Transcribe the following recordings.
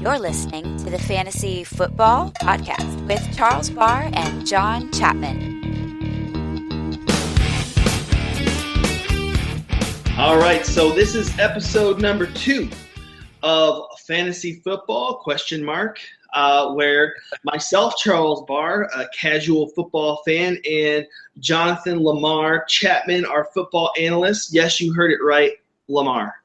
You're listening to the Fantasy Football Podcast with Charles Barr and John Chapman. All right, so this is episode number 2 of Fantasy Football, where myself, Charles Barr, a casual football fan, and Jonathan Lamar Chapman, our football analyst. Yes, you heard it right, Lamar.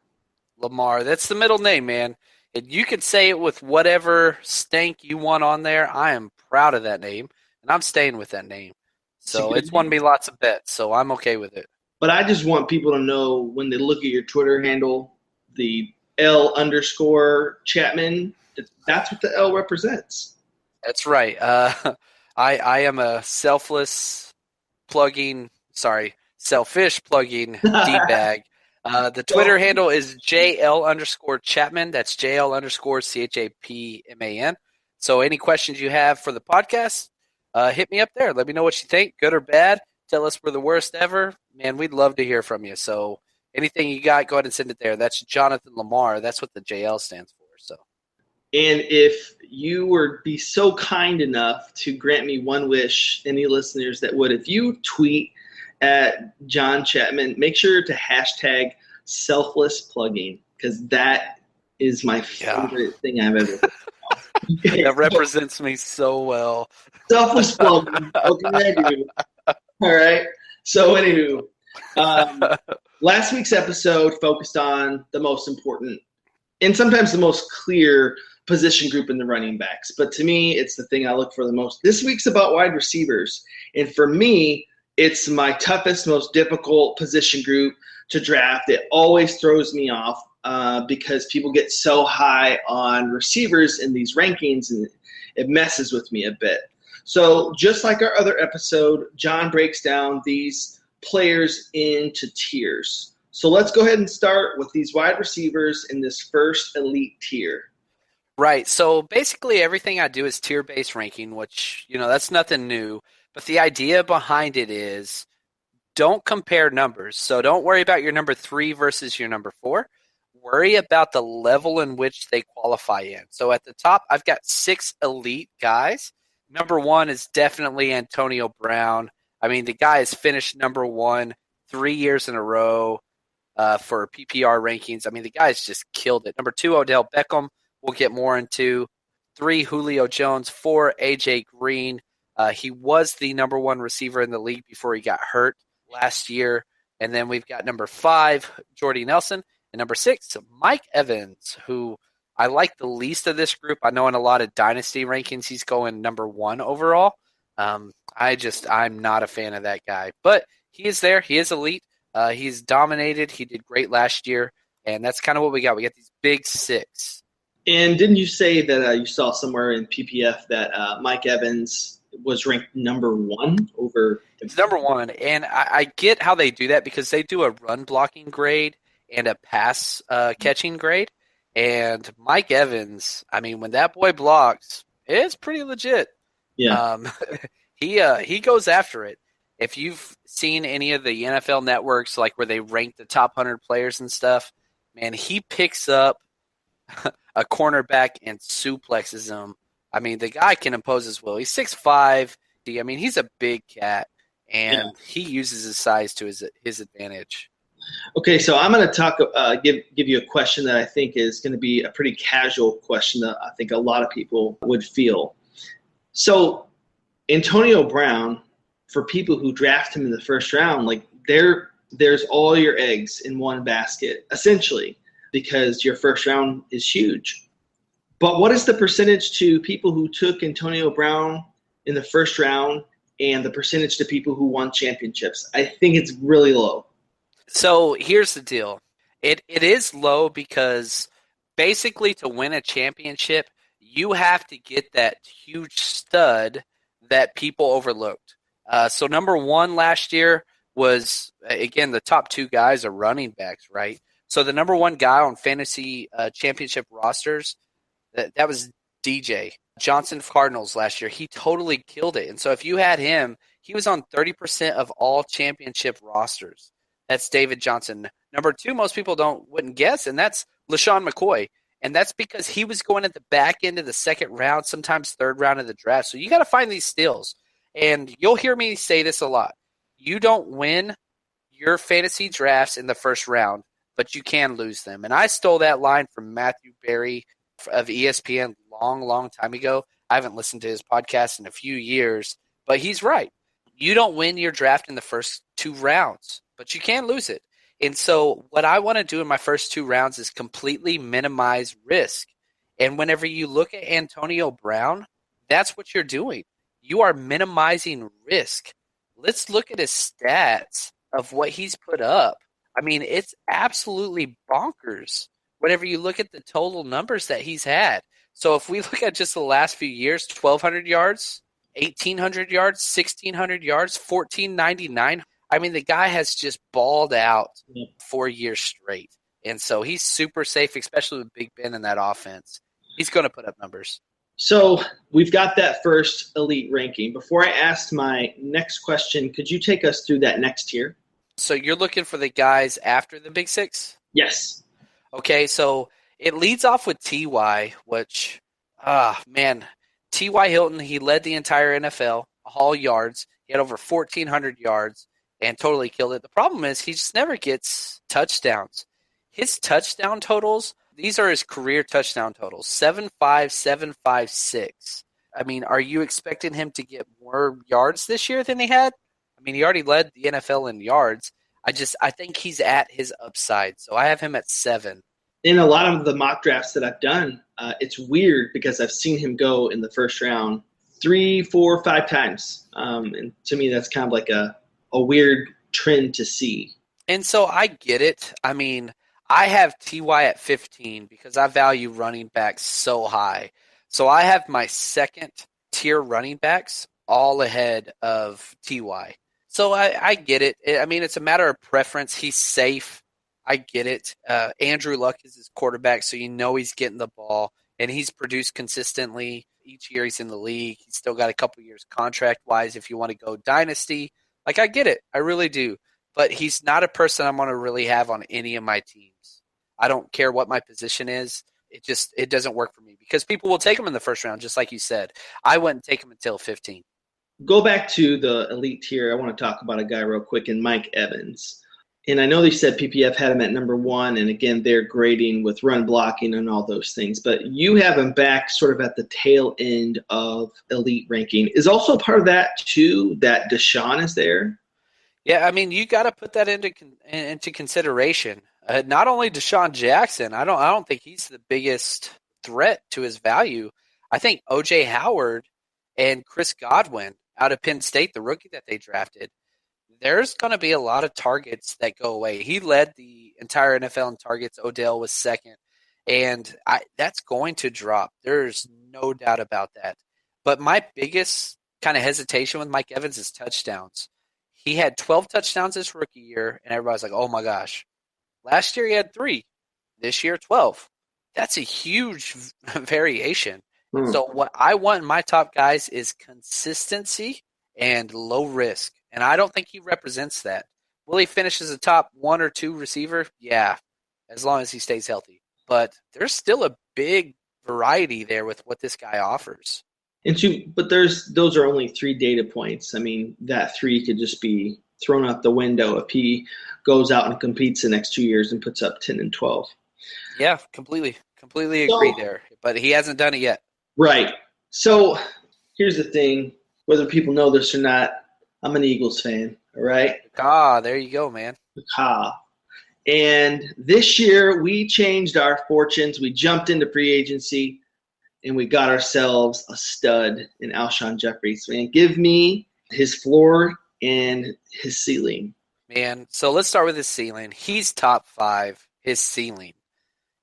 Lamar, that's the middle name, man. And you can say it with whatever stank you want on there. I am proud of that name, and I'm staying with that name. So it's won me lots of bets, so I'm okay with it. But I just want people to know when they look at your Twitter handle, the L_Chapman, that's what the L represents. That's right. I am a selfish plugging D-bag. The Twitter handle is JL_Chapman. That's JL_CHAPMAN. So any questions you have for the podcast, hit me up there. Let me know what you think, good or bad. Tell us we're the worst ever. Man, we'd love to hear from you. So anything you got, go ahead and send it there. That's Jonathan Lamar. That's what the JL stands for. So, and if you would be so kind enough to grant me one wish, any listeners that would, if you tweet at John Chapman, make sure to hashtag selfless plugging, because that is my favorite thing I've ever heard. That represents me so well. Selfless plugging. Okay, I do. All right. So anywho, last week's episode focused on the most important and sometimes the most clear position group in the running backs. But to me, it's the thing I look for the most. This week's about wide receivers. And for me, it's my toughest, most difficult position group to draft. It always throws me off because people get so high on receivers in these rankings, and it messes with me a bit. So just like our other episode, John breaks down these players into tiers. So let's go ahead and start with these wide receivers in this first elite tier. Right. So basically everything I do is tier-based ranking, which, that's nothing new. But the idea behind it is don't compare numbers. So don't worry about your number 3 versus your number 4. Worry about the level in which they qualify in. So at the top, I've got 6 elite guys. Number 1 is definitely Antonio Brown. I mean, the guy has finished number 1 3 years in a row for PPR rankings. I mean, the guy's just killed it. Number 2, Odell Beckham. We'll get more into. 3, Julio Jones. 4, A.J. Green. He was the number 1 receiver in the league before he got hurt last year. And then we've got number 5, Jordy Nelson. And number 6, Mike Evans, who I like the least of this group. I know in a lot of dynasty rankings he's going number 1 overall. I'm not a fan of that guy. But he is there. He is elite. He's dominated. He did great last year. And that's kind of what we got. We got these big 6. And didn't you say that you saw somewhere in PPF that Mike Evans was ranked number 1 over? It's number 1, and I get how they do that because they do a run blocking grade and a pass catching grade. And Mike Evans, I mean, when that boy blocks, it's pretty legit. Yeah, he goes after it. If you've seen any of the NFL networks, like where they rank the top 100 players and stuff, man, he picks up a cornerback and suplexes him. I mean, the guy can impose his will. He's 6'5". I mean, he's a big cat, and he uses his size to his advantage. Okay, so I'm going to give you a question that I think is going to be a pretty casual question that I think a lot of people would feel. So Antonio Brown, for people who draft him in the first round, like there's all your eggs in one basket, essentially, because your first round is huge. But what is the percentage to people who took Antonio Brown in the first round and the percentage to people who won championships? I think it's really low. So here's the deal. It is low because basically to win a championship, you have to get that huge stud that people overlooked. So number 1 last year was, again, the top 2 guys are running backs, right? So the number 1 guy on fantasy championship rosters, that was DJ Johnson of Cardinals last year. He totally killed it. And so if you had him, he was on 30% of all championship rosters. That's David Johnson. Number 2, most people wouldn't guess, and that's LaShawn McCoy. And that's because he was going at the back end of the second round, sometimes third round of the draft. So you got to find these steals. And you'll hear me say this a lot. You don't win your fantasy drafts in the first round, but you can lose them. And I stole that line from Matthew Berry of ESPN long time ago. I haven't listened to his podcast in a few years, but he's right. You don't win your draft in the first 2 rounds, but you can lose it. And so what I want to do in my first 2 rounds is completely minimize risk. And whenever you look at Antonio Brown, that's what you're doing. You are minimizing risk. Let's look at his stats of what he's put up. I mean, it's absolutely bonkers whenever you look at the total numbers that he's had. So if we look at just the last few years, 1,200 yards, 1,800 yards, 1,600 yards, 1,499. I mean, the guy has just balled out 4 years straight. And so he's super safe, especially with Big Ben in that offense. He's going to put up numbers. So we've got that first elite ranking. Before I ask my next question, could you take us through that next tier? So you're looking for the guys after the Big Six? Yes. Okay, so it leads off with T.Y., which, man, T.Y. Hilton, he led the entire NFL, all yards. He had over 1,400 yards and totally killed it. The problem is he just never gets touchdowns. His touchdown totals, these are his career touchdown totals, 7.5, 7.56. I mean, are you expecting him to get more yards this year than he had? I mean, he already led the NFL in yards. I think he's at his upside. So I have him at 7. In a lot of the mock drafts that I've done, it's weird because I've seen him go in the first round 3, 4, 5 times. And to me, that's kind of like a weird trend to see. And so I get it. I mean, I have T.Y. at 15 because I value running backs so high. So I have my second tier running backs all ahead of T.Y. So I get it. I mean, it's a matter of preference. He's safe. I get it. Andrew Luck is his quarterback, so you know he's getting the ball, and he's produced consistently each year he's in the league. He's still got a couple years contract-wise if you want to go dynasty. Like, I get it. I really do. But he's not a person I'm going to really have on any of my teams. I don't care what my position is. It doesn't work for me because people will take him in the first round, just like you said. I wouldn't take him until 15. Go back to the elite tier. I want to talk about a guy real quick, and Mike Evans. And I know they said PPF had him at number 1, and again, they're grading with run blocking and all those things. But you have him back sort of at the tail end of elite ranking. Is also part of that, too, that Deshaun is there? Yeah, I mean, you got to put that into consideration. Not only Deshaun Jackson, I don't think he's the biggest threat to his value. I think O.J. Howard and Chris Godwin out of Penn State, the rookie that they drafted, there's going to be a lot of targets that go away. He led the entire NFL in targets. Odell was second, and that's going to drop. There's no doubt about that. But my biggest kind of hesitation with Mike Evans is touchdowns. He had 12 touchdowns this rookie year, and everybody's like, oh, my gosh. Last year he had 3. This year, 12. That's a huge variation. So what I want in my top guys is consistency and low risk. And I don't think he represents that. Will he finish as a top 1 or 2 receiver? Yeah, as long as he stays healthy. But there's still a big variety there with what this guy offers. But those are only 3 data points. I mean, that 3 could just be thrown out the window if he goes out and competes the next 2 years and puts up 10 and 12. Yeah, completely agree there. But he hasn't done it yet. Right. So here's the thing. Whether people know this or not, I'm an Eagles fan, all right? There you go, man. And this year we changed our fortunes. We jumped into free agency, and we got ourselves a stud in Alshon Jeffries. Man, give me his floor and his ceiling. Man, so let's start with his ceiling. He's top 5, his ceiling.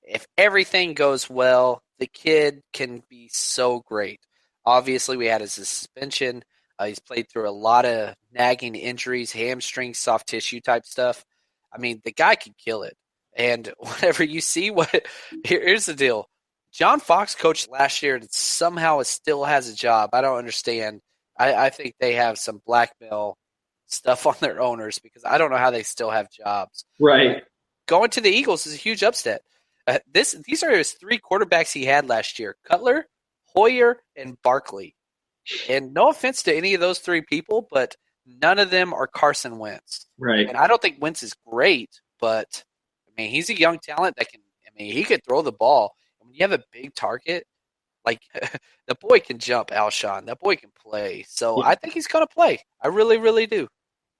If everything goes well, the kid can be so great. Obviously, we had his suspension. He's played through a lot of nagging injuries, hamstrings, soft tissue type stuff. I mean, the guy can kill it. And whenever you see here's the deal. John Fox coached last year and somehow still has a job. I don't understand. I think they have some blackmail stuff on their owners because I don't know how they still have jobs. Right. Going to the Eagles is a huge upset. These are his 3 quarterbacks he had last year: Cutler, Hoyer, and Barkley. And no offense to any of those 3 people, but none of them are Carson Wentz. Right. And I don't think Wentz is great, but I mean, he's a young talent that can. I mean, he could throw the ball. And when you have a big target, like the boy can jump, Alshon. That boy can play. So I think he's going to play. I really, really do.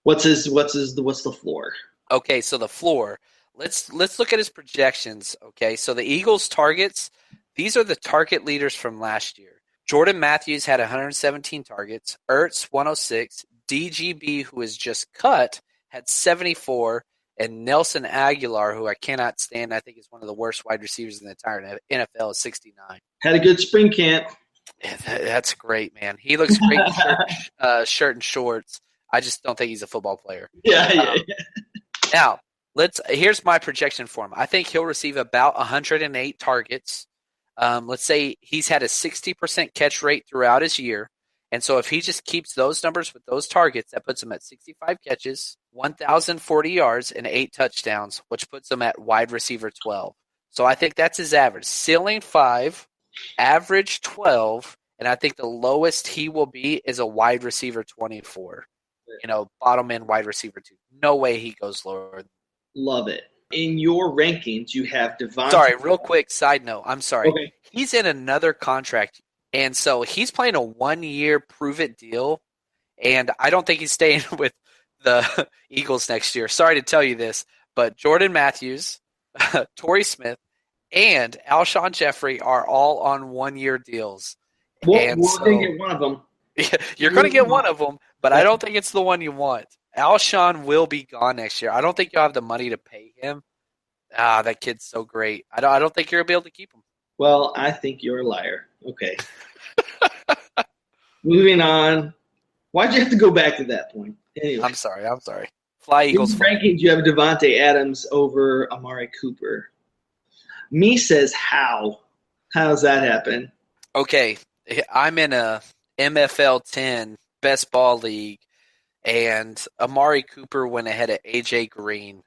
What's the floor? Okay, so the floor. Let's look at his projections. Okay, so the Eagles' targets. These are the target leaders from last year. Jordan Matthews had 117 targets. Ertz 106. DGB, who was just cut, had 74. And Nelson Aguilar, who I cannot stand, I think is one of the worst wide receivers in the entire NFL, is 69. Had a good spring camp. Yeah, that's great, man. He looks great in shirt and shorts. I just don't think he's a football player. Yeah. Now, here's my projection for him. I think he'll receive about 108 targets. Let's say he's had a 60% catch rate throughout his year. And so if he just keeps those numbers with those targets, that puts him at 65 catches, 1,040 yards, and 8 touchdowns, which puts him at wide receiver 12. So I think that's his average. Ceiling 5, average 12, and I think the lowest he will be is a wide receiver 24. Bottom end wide receiver 2. No way he goes lower. Love it. In your rankings, you have Devontae. Sorry, real quick side note. I'm sorry. Okay. He's in another contract. And so he's playing a 1-year prove-it deal, and I don't think he's staying with the Eagles next year. Sorry to tell you this, but Jordan Matthews, Torrey Smith, and Alshon Jeffrey are all on 1-year deals. We're going to get one of them. You're going to get one of them, but I don't think it's the one you want. Alshon will be gone next year. I don't think you'll have the money to pay him. That kid's so great. I don't think you're going to be able to keep him. Well, I think you're a liar. Okay. Moving on. Why'd you have to go back to that point? Anyway. I'm sorry. Fly Eagles. In rankings, you have Devontae Adams over Amari Cooper. Me says how? How does that happen? Okay. I'm in a MFL 10 best ball league, and Amari Cooper went ahead of A.J. Green.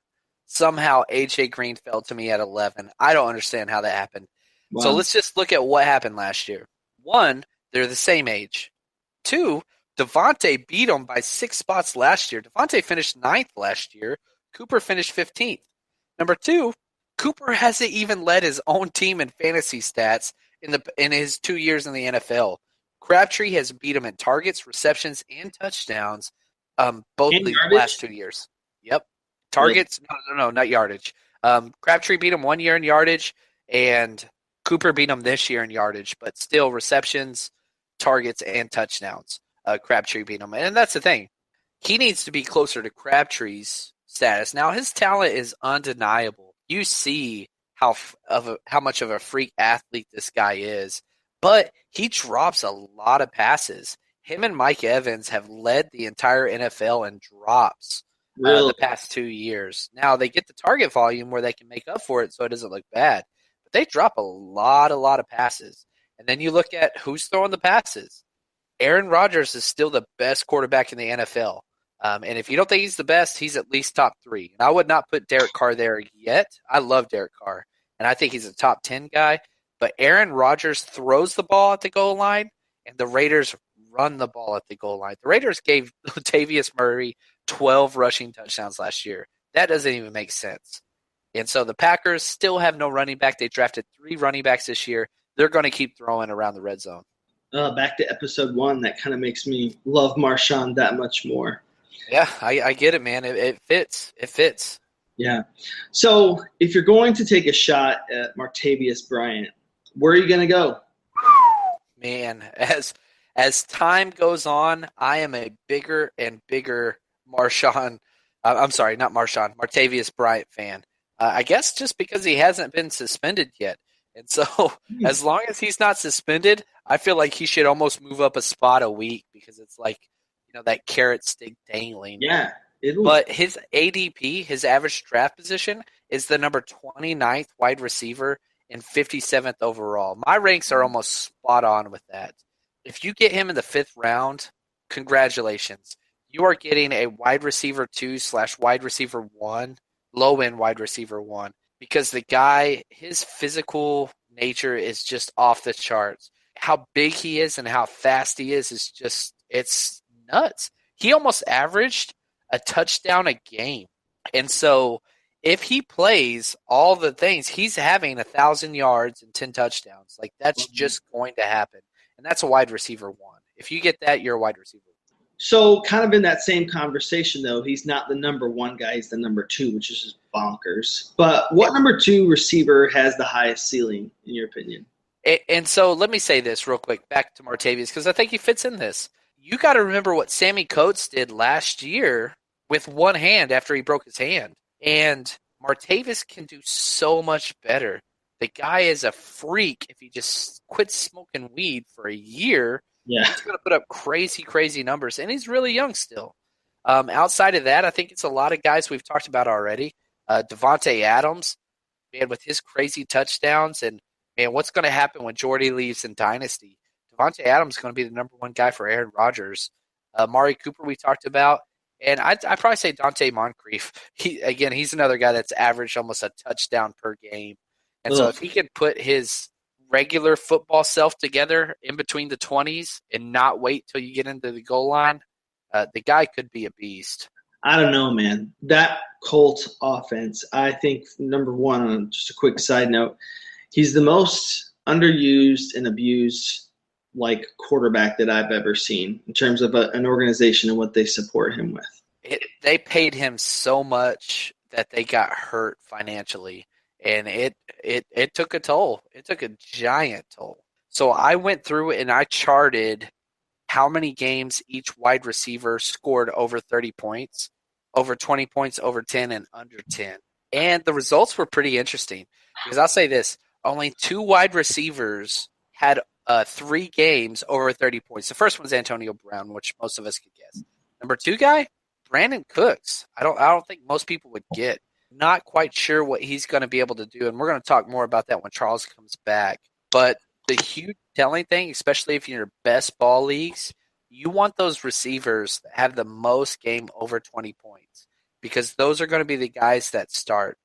Somehow A.J. Green fell to me at 11. I don't understand how that happened. Wow. So let's just look at what happened last year. 1, they're the same age. 2, Devontae beat him by 6 spots last year. Devontae finished 9th last year. Cooper finished 15th. Number 2, Cooper hasn't even led his own team in fantasy stats in his 2 years in the NFL. Crabtree has beat him in targets, receptions, and touchdowns both the last 2 years. Yep. Targets? No, not yardage. Crabtree beat him 1 year in yardage, and Cooper beat him this year in yardage, but still receptions, targets, and touchdowns. Crabtree beat him. And that's the thing. He needs to be closer to Crabtree's status. Now, his talent is undeniable. You see how much of a freak athlete this guy is, but he drops a lot of passes. Him and Mike Evans have led the entire NFL in drops the past 2 years. Now, they get the target volume where they can make up for it so it doesn't look bad. They drop a lot of passes. And then you look at who's throwing the passes. Aaron Rodgers is still the best quarterback in the NFL. And if you don't think he's the best, he's at least top 3. And I would not put Derek Carr there yet. I love Derek Carr. And I think he's a top 10 guy. But Aaron Rodgers throws the ball at the goal line, and the Raiders run the ball at the goal line. The Raiders gave Latavius Murray 12 rushing touchdowns last year. That doesn't even make sense. And so the Packers still have no running back. They drafted 3 running backs this year. They're going to keep throwing around the red zone. Back to episode 1, that kind of makes me love Marshawn that much more. Yeah, I get it, man. It fits. It fits. Yeah. So if you're going to take a shot at Martavius Bryant, where are you going to go? Man, as time goes on, I am a bigger and bigger Martavius Bryant fan. I guess just because he hasn't been suspended yet. And so as long as he's not suspended, I feel like he should almost move up a spot a week because it's like, that carrot stick dangling. Yeah. But his ADP, his average draft position, is the number 29th wide receiver and 57th overall. My ranks are almost spot on with that. If you get him in the 5th round, congratulations. You are getting a wide receiver 2/wide receiver 1, low-end wide receiver 1, because the guy, his physical nature is just off the charts. How big he is and how fast he is just, it's nuts. He almost averaged a touchdown a game. And so if he plays all the things, he's having 1,000 yards and 10 touchdowns. Like, that's just going to happen. And that's a wide receiver one. If you get that, you're a wide receiver. So kind of in that same conversation, though, he's not the number one guy. He's the number two, which is just bonkers. But what number two receiver has the highest ceiling, in your opinion? And so let me say this real quick, back to Martavius, because I think he fits in this. You got to remember what Sammy Coates did last year with one hand after he broke his hand. And Martavius can do so much better. The guy is a freak. If he just quits smoking weed for a year, he's going to put up crazy, crazy numbers. And he's really young still. Outside of that, I think it's a lot of guys we've talked about already. Devontae Adams, man, with his crazy touchdowns. And, man, what's going to happen when Jordy leaves in Dynasty? Devontae Adams is going to be the number one guy for Aaron Rodgers. Mari Cooper we talked about. And I'd probably say Dante Moncrief. He's another guy that's averaged almost a touchdown per game. And so if he can put his regular football self together in between the 20s and not wait till you get into the goal line, the guy could be a beast. I don't know, man. That Colts offense, I think, number one, on just a quick side note, he's the most underused and abused quarterback that I've ever seen in terms of an organization and what they support him with. They paid him so much that they got hurt financially, and it took a toll. It took a giant toll. So I went through and I charted how many games each wide receiver scored over 30 points, over 20 points, over 10, and under 10. And the results were pretty interesting because I'll say this, only 2 wide receivers had 3 games over 30 points. The first one's Antonio Brown, which most of us could guess. Number 2 guy, Brandon Cooks. I don't think most people would get. Not quite sure what he's going to be able to do, and we're going to talk more about that when Charles comes back. But the huge telling thing, especially if you're in best ball leagues, you want those receivers that have the most game over 20 points because those are going to be the guys that start.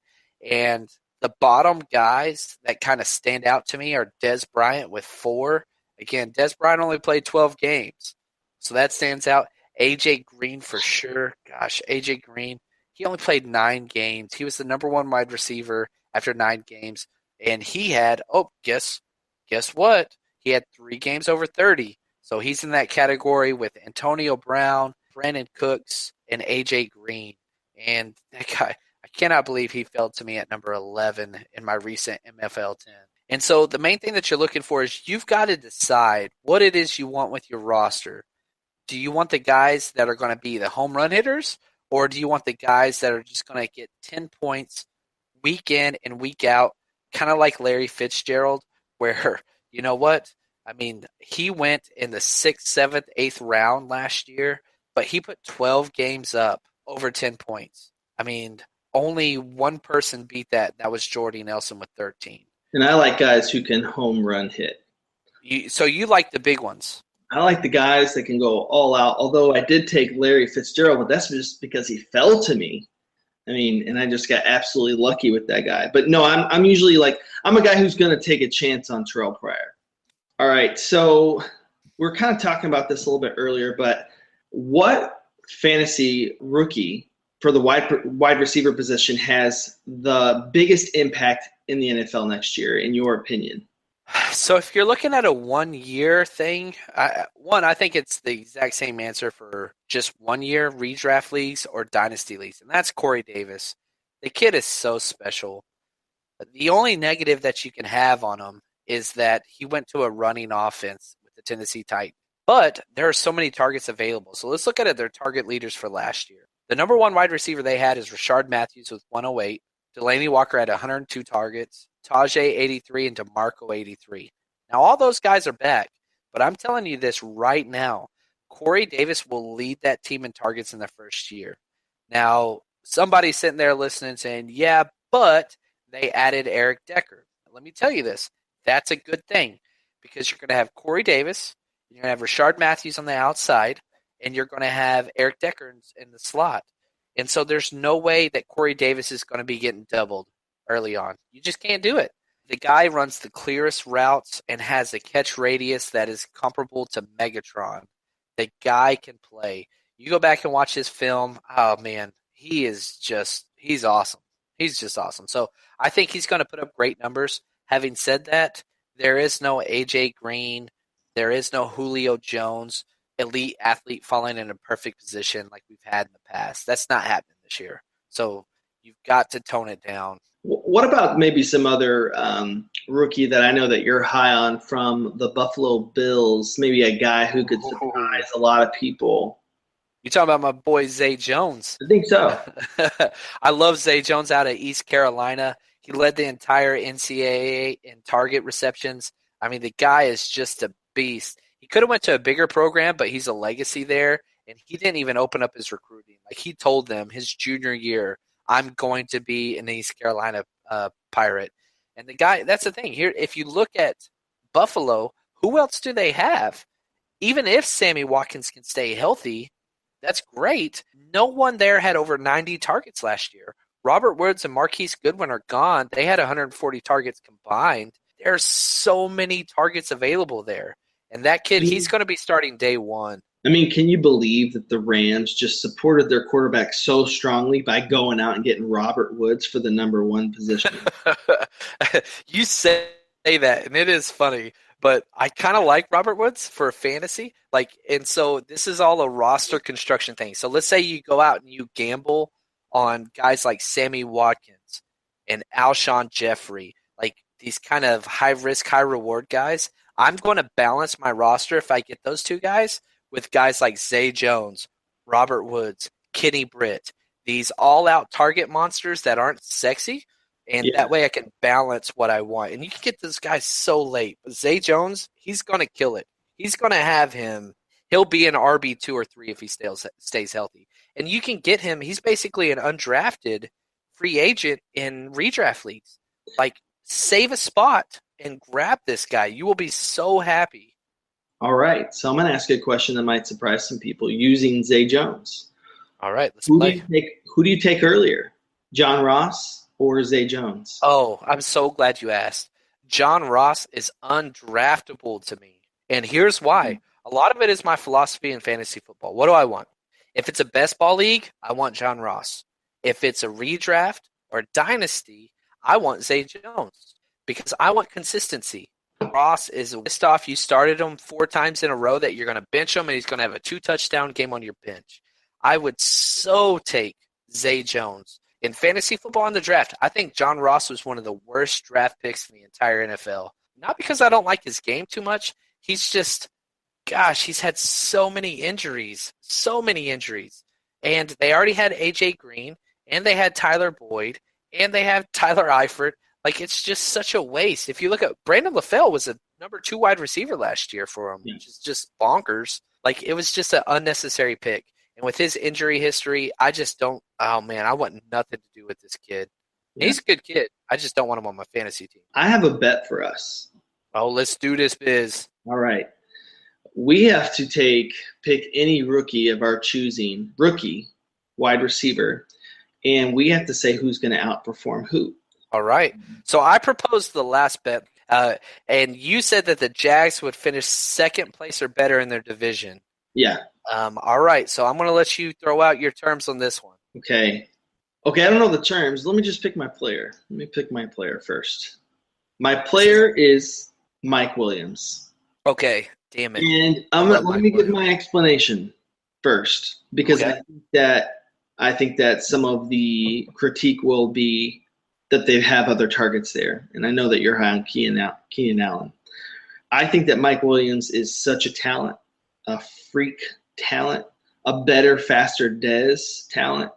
And the bottom guys that kind of stand out to me are Dez Bryant with 4. Again, Dez Bryant only played 12 games, so that stands out. A.J. Green for sure. Gosh, A.J. Green, he only played 9 games. He was the number 1 wide receiver after 9 games, and he had, guess what? He had 3 games over 30. So he's in that category with Antonio Brown, Brandon Cooks, and A.J. Green. And that guy, I cannot believe he fell to me at number 11 in my recent MFL 10. And so the main thing that you're looking for is you've got to decide what it is you want with your roster. Do you want the guys that are going to be the home run hitters, or do you want the guys that are just going to get 10 points week in and week out, kind of like Larry Fitzgerald, where, you know what? I mean, he went in the 6th, 7th, 8th round last year, but he put 12 games up over 10 points. I mean, only one person beat that. That was Jordy Nelson with 13. And I like guys who can home run hit. So you like the big ones? I like the guys that can go all out, although I did take Larry Fitzgerald, but that's just because he fell to me. I mean, and I just got absolutely lucky with that guy. But no, I'm usually I'm a guy who's going to take a chance on Terrell Pryor. All right, so we're kind of talking about this a little bit earlier, but what fantasy rookie for the wide receiver position has the biggest impact in the NFL next year, in your opinion? So if you're looking at a 1-year thing, I think it's the exact same answer for just 1 year redraft leagues or dynasty leagues, and that's Corey Davis. The kid is so special. The only negative that you can have on him is that he went to a running offense with the Tennessee Titans. But there are so many targets available. So let's look at their target leaders for last year. The number 1 wide receiver they had is Rashard Matthews with 108. Delaney Walker had 102 targets. Tajay 83 and DeMarco 83. Now all those guys are back, but I'm telling you this right now. Corey Davis will lead that team in targets in the first year. Now, somebody's sitting there listening saying, yeah, but they added Eric Decker. Let me tell you this. That's a good thing because you're going to have Corey Davis, you're going to have Rashard Matthews on the outside, and you're going to have Eric Decker in the slot. And so there's no way that Corey Davis is going to be getting doubled early on. You just can't do it. The guy runs the clearest routes and has a catch radius that is comparable to Megatron. The guy can play. You go back and watch his film. Oh, man, he's awesome. He's just awesome. So I think he's going to put up great numbers. Having said that, there is no A.J. Green. There is no Julio Jones, elite athlete falling in a perfect position like we've had in the past. That's not happening this year. So you've got to tone it down. What about maybe some other rookie that I know that you're high on from the Buffalo Bills? Maybe a guy who could surprise a lot of people. You talking about my boy Zay Jones? I think so. I love Zay Jones out of East Carolina. He led the entire NCAA in target receptions. I mean, the guy is just a beast. He could have went to a bigger program, but he's a legacy there, and he didn't even open up his recruiting. Like, he told them his junior year, I'm going to be an East Carolina Pirate. And the guy, that's the thing here. If you look at Buffalo, who else do they have? Even if Sammy Watkins can stay healthy, that's great. No one there had over 90 targets last year. Robert Woods and Marquise Goodwin are gone. They had 140 targets combined. There's so many targets available there. And that kid, he's going to be starting day one. I mean, can you believe that the Rams just supported their quarterback so strongly by going out and getting Robert Woods for the number one position? You say that, and it is funny, but I kind of like Robert Woods for fantasy. And so this is all a roster construction thing. So let's say you go out and you gamble on guys like Sammy Watkins and Alshon Jeffrey, like these kind of high-risk, high-reward guys. I'm going to balance my roster if I get those two guys with guys like Zay Jones, Robert Woods, Kenny Britt, these all-out target monsters that aren't sexy, and that way I can balance what I want. And you can get those guys so late. But Zay Jones, he's going to kill it. He's going to have him. He'll be an RB2 or 3 if he stays healthy. And you can get him. He's basically an undrafted free agent in redraft leagues. Like, save a spot and grab this guy. You will be so happy. All right, so I'm going to ask you a question that might surprise some people using Zay Jones. All right, let's play. Who do you take earlier, John Ross or Zay Jones? Oh, I'm so glad you asked. John Ross is undraftable to me, and here's why. A lot of it is my philosophy in fantasy football. What do I want? If it's a best ball league, I want John Ross. If it's a redraft or dynasty, I want Zay Jones because I want consistency. Ross is pissed off. You started him 4 times in a row that you're going to bench him, and he's going to have a 2-touchdown game on your bench. I would so take Zay Jones. In fantasy football in the draft, I think John Ross was one of the worst draft picks in the entire NFL. Not because I don't like his game too much. He's just, gosh, he's had so many injuries. And they already had A.J. Green, and they had Tyler Boyd, and they have Tyler Eifert. Like, it's just such a waste. If you look at Brandon LaFell was a number 2 wide receiver last year for him, which is just bonkers. Like, it was just an unnecessary pick. And with his injury history, I just don't – oh, man, I want nothing to do with this kid. Yeah. He's a good kid. I just don't want him on my fantasy team. I have a bet for us. Oh, let's do this, Biz. All right. We have to pick any rookie of our choosing, rookie, wide receiver, and we have to say who's going to outperform who. All right. So I proposed the last bet, and you said that the Jags would finish second place or better in their division. Yeah. All right. So I'm going to let you throw out your terms on this one. Okay, I don't know the terms. Let me just pick my player. Let me pick my player first. My player is Mike Williams. Okay. Damn it. And let me give my explanation first, because I think that some of the critique will be that they have other targets there. And I know that you're high on Keenan Allen. I think that Mike Williams is such a talent, a freak talent, a better, faster Dez talent.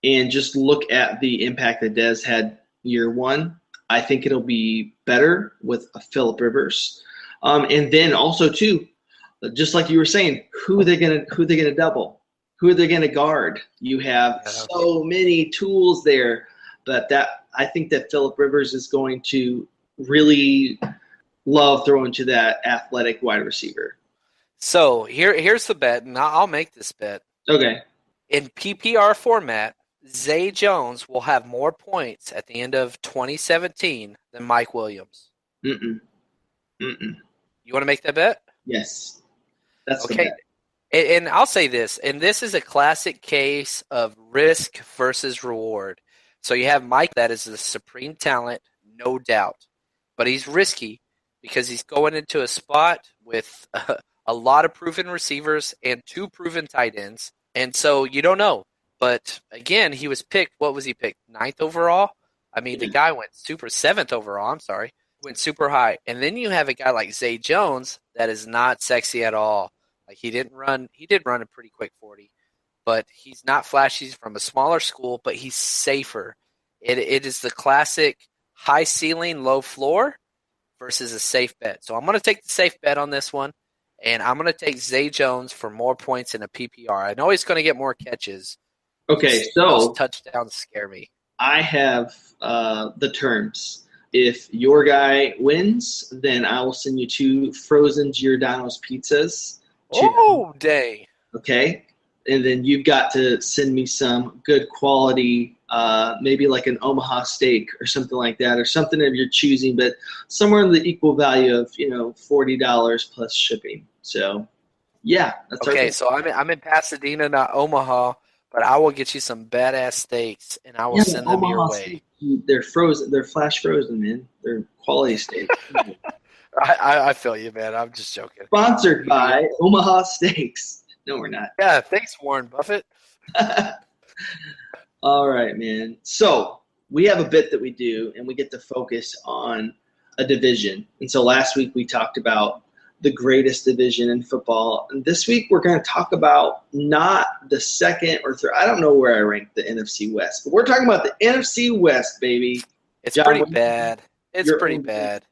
And just look at the impact that Dez had year one. I think it'll be better with Phillip Rivers. And then also too, just like you were saying, who they gonna double? Who are they gonna guard? You have so many tools there. But I think that Phillip Rivers is going to really love throwing to that athletic wide receiver. So here's the bet, and I'll make this bet. Okay. In PPR format, Zay Jones will have more points at the end of 2017 than Mike Williams? Mm-mm. Mm-mm. You want to make that bet? Yes. That's the Okay. bet. And I'll say this, and this is a classic case of risk versus reward. So you have Mike, that is the supreme talent, no doubt. But he's risky because he's going into a spot with a lot of proven receivers and 2 proven tight ends. And so you don't know. But again, he was picked. What was he picked? 9th overall? I mean, the guy went 7th overall. I'm sorry. Went super high. And then you have a guy like Zay Jones that is not sexy at all. Like he did run a pretty quick 40, but he's not flashy. He's from a smaller school, but he's safer. It is the classic high ceiling, low floor versus a safe bet. So I'm going to take the safe bet on this one, and I'm going to take Zay Jones for more points in a PPR. I know he's going to get more catches. Okay, Those so touchdowns scare me. I have the terms. If your guy wins, then I will send you 2 frozen Giordano's pizzas. Oh, dang. Okay. And then you've got to send me some good quality, maybe like an Omaha steak or something like that, or something of your choosing, but somewhere in the equal value of, $40 plus shipping. So, yeah. That's Okay, so I'm in Pasadena, not Omaha, but I will get you some badass steaks, and I will send them your way. Steak, they're frozen. They're flash frozen, man. They're quality steaks. I feel you, man. I'm just joking. Sponsored by Omaha Steaks. No, we're not. Yeah, thanks, Warren Buffett. All right, man. So we have a bit that we do, and we get to focus on a division. And so last week we talked about the greatest division in football. And this week we're going to talk about not the second or third. I don't know where I rank the NFC West, but we're talking about the NFC West, baby. It's pretty bad. It's pretty bad.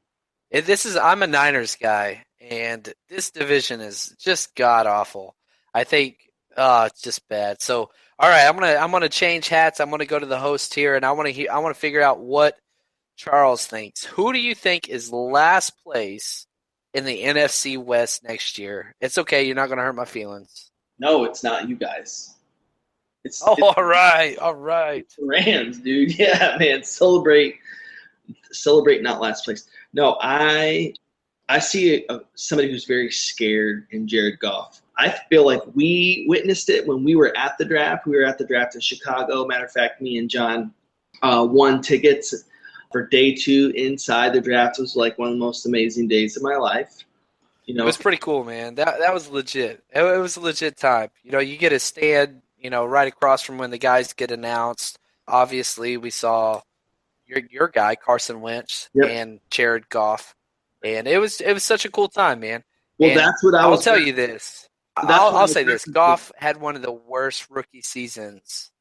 I'm a Niners guy, and this division is just god awful. I think it's just bad. So, all right, I'm gonna change hats. I'm gonna go to the host here, and I want to figure out what Charles thinks. Who do you think is last place in the NFC West next year? It's okay. You're not gonna hurt my feelings. No, it's not you guys. It's all right. Rams, dude. Yeah, man. Celebrate not last place. No, I see somebody who's very scared in Jared Goff. I feel like we witnessed it when we were at the draft. We were at the draft in Chicago. Matter of fact, me and John won tickets for day 2 inside the draft. It was like one of the most amazing days of my life. It was pretty cool, man. That was legit. It was a legit time. You get to stand, right across from when the guys get announced. Obviously, we saw your guy Carson Wentz and Jared Goff, and it was such a cool time, man. Well, and that's what I'll tell you this. I'll say this: Goff had one of the worst rookie seasons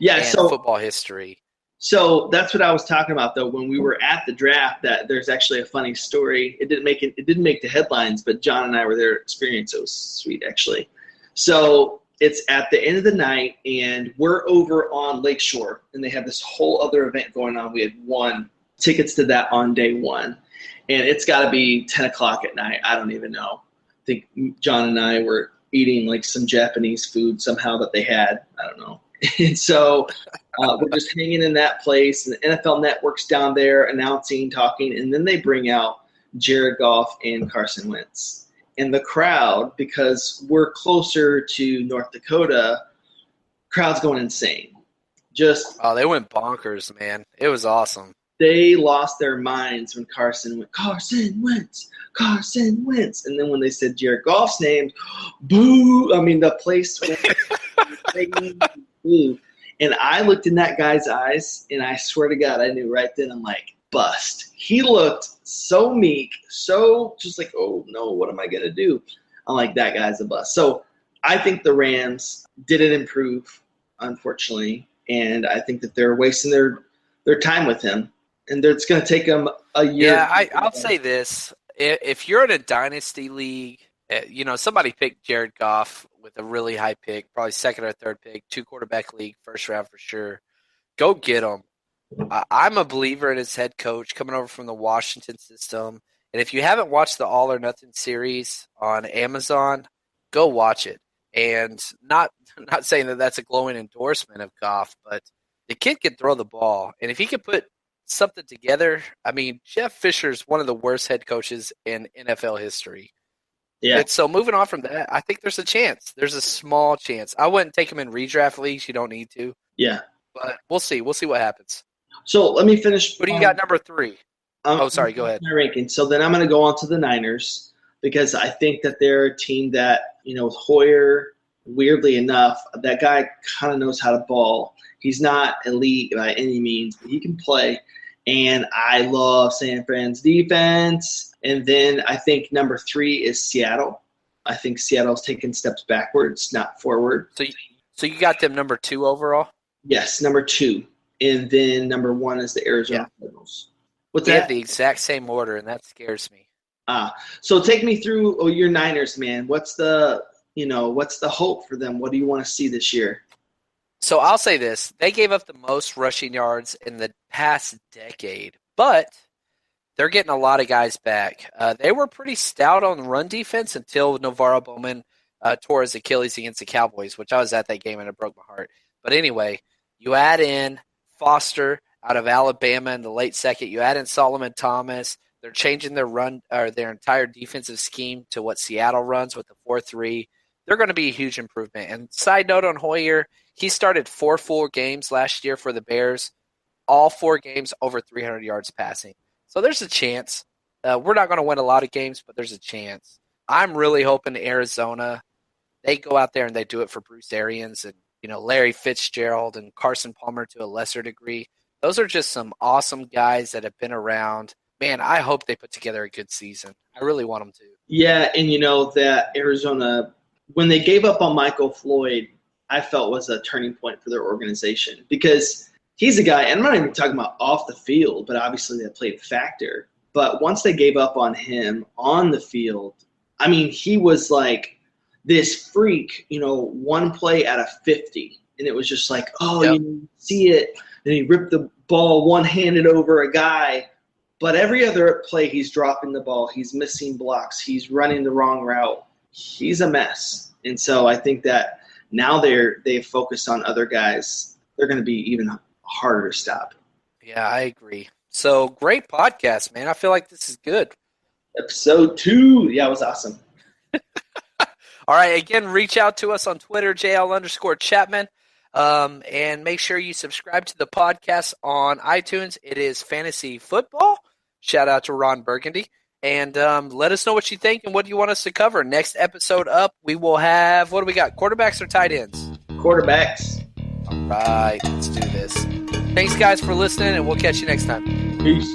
in football history. So that's what I was talking about, though. When we were at the draft, that there's actually a funny story. It didn't make the headlines, but John and I were there to experience. It was sweet, actually. So it's at the end of the night, and we're over on Lakeshore, and they have this whole other event going on. We had won tickets to that on day 1, and it's got to be 10 o'clock at night. I don't even know. I think John and I were eating like some Japanese food somehow that they had. I don't know. And so we're just hanging in that place, and the NFL Network's down there announcing, talking, and then they bring out Jared Goff and Carson Wentz. And the crowd, because we're closer to North Dakota, crowd's going insane. They went bonkers, man. It was awesome. They lost their minds when Carson Wentz. And then when they said Jared Goff's name, boo. I mean, the place went boo. And I looked in that guy's eyes, and I swear to God, I knew right then, I'm like, bust. He looked so meek, so just like, oh, no, what am I going to do? I'm like, that guy's a bust. So I think the Rams didn't improve, unfortunately, and I think that they're wasting their time with him. And it's going to take them a year. Yeah, I'll say this. If you're in a dynasty league, somebody picked Jared Goff with a really high pick, probably second or third pick, 2-quarterback league, first round for sure. Go get him. I'm a believer in his head coach coming over from the Washington system. And if you haven't watched the All or Nothing series on Amazon, go watch it. And not saying that that's a glowing endorsement of Goff, but the kid can throw the ball. And if he could put something together, I mean, Jeff Fisher's one of the worst head coaches in NFL history. Yeah. And so moving on from that, I think there's a chance. There's a small chance. I wouldn't take him in redraft leagues. You don't need to. Yeah. But we'll see. We'll see what happens. So let me finish. What do you got number 3? Sorry. Go ahead. My ranking. So then I'm going to go on to the Niners because I think that they're a team that, with Hoyer, weirdly enough, that guy kind of knows how to ball. He's not elite by any means, but he can play. And I love San Fran's defense. And then I think number 3 is Seattle. I think Seattle's taking steps backwards, not forward. So you got them number 2 overall? Yes, number 2. And then number 1 is the Arizona Cardinals. What's They that? have the exact same order, and that scares me. So take me through your Niners, man. What's the hope for them? What do you want to see this year? So I'll say this. They gave up the most rushing yards in the past decade, but they're getting a lot of guys back. They were pretty stout on run defense until Navarro Bowman tore his Achilles against the Cowboys, which I was at that game and it broke my heart. But anyway, you add in Foster out of Alabama in the late second. You add in Solomon Thomas. They're changing their their entire defensive scheme to what Seattle runs with the 4-3. They're going to be a huge improvement. And side note on Hoyer, he started 4 full games last year for the Bears, all 4 games over 300 yards passing. So there's a chance. We're not going to win a lot of games, but there's a chance. I'm really hoping Arizona, they go out there and they do it for Bruce Arians and Larry Fitzgerald and Carson Palmer to a lesser degree. Those are just some awesome guys that have been around. Man, I hope they put together a good season. I really want them to. Yeah, and that Arizona, when they gave up on Michael Floyd, I felt was a turning point for their organization because he's a guy, and I'm not even talking about off the field, but obviously that played a factor. But once they gave up on him on the field, I mean, he was like this freak, 1 play out of 50. And it was just like, you see it. And he ripped the ball one-handed over a guy. But every other play, he's dropping the ball. He's missing blocks. He's running the wrong route. He's a mess. And so I think that now they've focused on other guys. They're going to be even harder to stop. Yeah, I agree. So great podcast, man. I feel like this is good. Episode 2. Yeah, it was awesome. All right. Again, reach out to us on Twitter, JL_Chapman. And make sure you subscribe to the podcast on iTunes. It is Fantasy Football. Shout out to Ron Burgundy. And let us know what you think and what you want us to cover. Next episode up, we will have, what do we got, quarterbacks or tight ends? Quarterbacks. All right, let's do this. Thanks, guys, for listening, and we'll catch you next time. Peace.